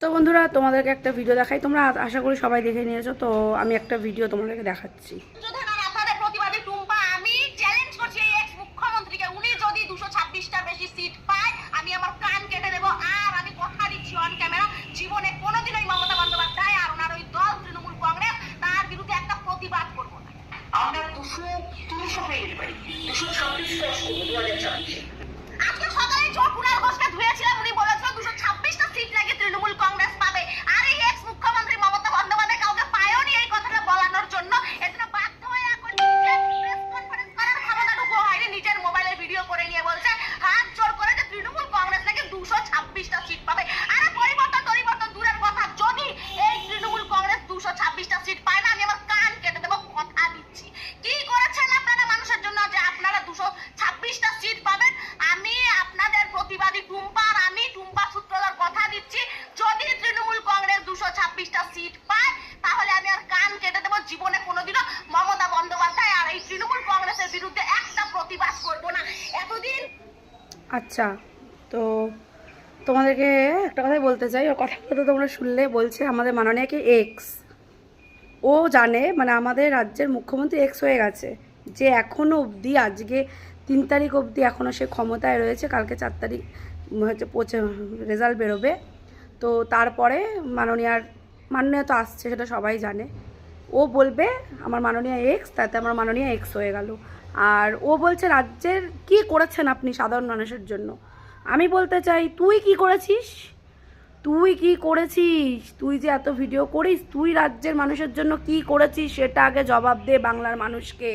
তো বন্ধুরা তোমাদেরকে একটা ভিডিও দেখাই, তোমরা আশা করি সবাই দেখে নিয়েছো। তো আমি একটা ভিডিও তোমাদেরকে দেখাচ্ছি। প্রতিবাদী টুম্পা, আমি চ্যালেঞ্জ করছি এই এক্স মুখ্যমন্ত্রীকে, উনি যদি 226টার বেশি সিট পায় আমি আমার কান কেটে দেবো। আর আমি কথা দিচ্ছি অন ক্যামেরা, জীবনে কোনোদিন ওই মমতা বন্দ্যোপাধ্যায় আর ওনার ওই দল তৃণমূল কংগ্রেস তার বিরুদ্ধে একটা প্রতিবাদ করবো না। আমরা 230 হয়ে যেতে পারি, 226 ক্রস করবো 2024। আজকে সকালে কুণাল ঘোষকে ধুয়েছিলাম, উনি বলেছিল 226টা সিট নাকি তৃণমূল কংগ্রেস পাবে। আর এই এক্স মুখ্যমন্ত্রী মমতা বন্দ্যোপাধ্যায় কাউকে পায়নি এই কথাটা বলানোর জন্য, এজন্য বাধ্য হয়ে এখন নিজে প্রেস কনফারেন্স করার ক্ষমতাটুকু হয়নি, নিজের মোবাইলে ভিডিও করে নিয়ে বলছে হাত জোর করে যে তৃণমূল কংগ্রেস নাকি 226টা সিট পাবে। আরে পরিবর্তন দূরের কথা, যদি এই তৃণমূল কংগ্রেস 226টা সিট পায় না আমি আমার কান কেটে দেবো, কথা দিচ্ছি। কি করেছেন আপনারা মানুষের জন্য যে আপনারা 226টা সিট পাবেন? আমি আপনাদের প্রতিবাদী টুম্পা, আর আমি টুম্পা সূত্রধর কথা দিচ্ছি, যদি তৃণমূল কংগ্রেস 226টা সিট পায় তাহলে আমি আর কান কেটে দেবো। জীবনে কোনোদিনও মমতা বন্দ্যোপাধ্যায় আর এই তৃণমূল কংগ্রেসের বিরুদ্ধে একটা প্রতিবাদ করবো না। এতদিন আচ্ছা, তো তোমাদেরকে একটা কথাই বলতে চাই। ওর কথাটা তো তোমরা শুনলে, বলছে আমাদের মাননীয়কে এক্স। ও জানে মানে আমাদের রাজ্যের মুখ্যমন্ত্রী এক্স হয়ে গেছে, যে এখনও অবধি আজকে 3 তারিখ অবধি এখনও সে ক্ষমতায় রয়েছে। কালকে 4 তারিখ হচ্ছে রেজাল্ট বেরোবে। তো তারপরে মাননীয় তো আসছে, সেটা সবাই জানে। ও বলবে আমার মাননীয় এক্স, তাতে আমার মাননীয় এক্স হয়ে গেল। আর ও বলছে রাজ্যের কি করেছেন আপনি সাধারণ মানুষের জন্য। আমি বলতে চাই, তুই কি করেছিস? তুই কি করেছিস? তুই যে এত ভিডিও করিস, তুই রাজ্যের মানুষের জন্য কি করেছিস সেটা আগে জবাব দে বাংলার মানুষকে।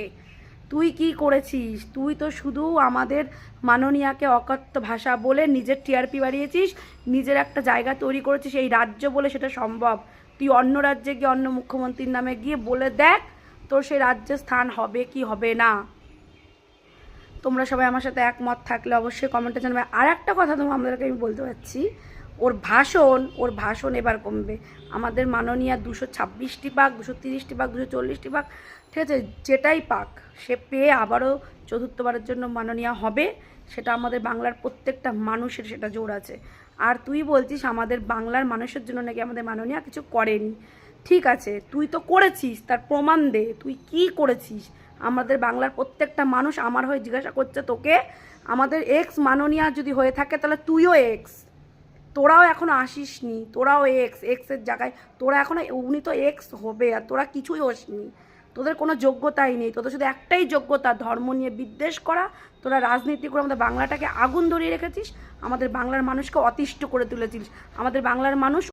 তুই কি করেছিস? তুই তো শুধু আমাদের মাননীয়াকে অকথ্য ভাষা বলে নিজের টিআরপি বাড়িয়েছিস, নিজের একটা জায়গা তৈরি করেছিস এই রাজ্য বলে সেটা সম্ভব। তুই অন্য রাজ্যে গিয়ে অন্য মুখ্যমন্ত্রীর নামে গিয়ে বলে দেখ তোর সেই রাজ্যে স্থান হবে কি হবে না। তোমরা সবাই আমার সাথে একমত থাকলে অবশ্যই কমেন্টে জানাবে। আর একটা কথা আমাদেরকে আমি বলতে পারছি, ওর ভাষণ এবার কমবে। আমাদের মাননীয় 226টি পাক, 230টি পাক, 240টি পাক, ঠিক আছে, যেটাই পাক সে পেয়ে আবারও চতুর্থবারের জন্য মাননীয় হবে। সেটা আমাদের বাংলার প্রত্যেকটা মানুষের সেটা জোর আছে। আর তুই বলছিস আমাদের বাংলার মানুষের জন্য নাকি আমাদের মাননীয় কিছু করেনি। ঠিক আছে, তুই তো করেছিস, তার প্রমাণ দে তুই কি করেছিস। আমাদের বাংলার প্রত্যেকটা মানুষ আমার হয়ে জিজ্ঞাসা করছে তোকে, আমাদের এক্স মাননীয় যদি হয়ে থাকে তাহলে তুইও এক্স। তোরাও এখনও আসিসনি, তোরাও এক্সের জায়গায় তোরা এখন, উনি তো এক্স হবে আর তোরা কিছুই হসনি। তোদের কোনো যোগ্যতাই নেই, তোদের শুধু একটাই যোগ্যতা ধর্ম নিয়ে বিদ্বেষ করা। তোরা রাজনীতি করে আমাদের বাংলাটাকে আগুন ধরিয়ে রেখেছিস, আমাদের বাংলার মানুষকে অতিষ্ঠ করে তুলেছিস। আমাদের বাংলার মানুষ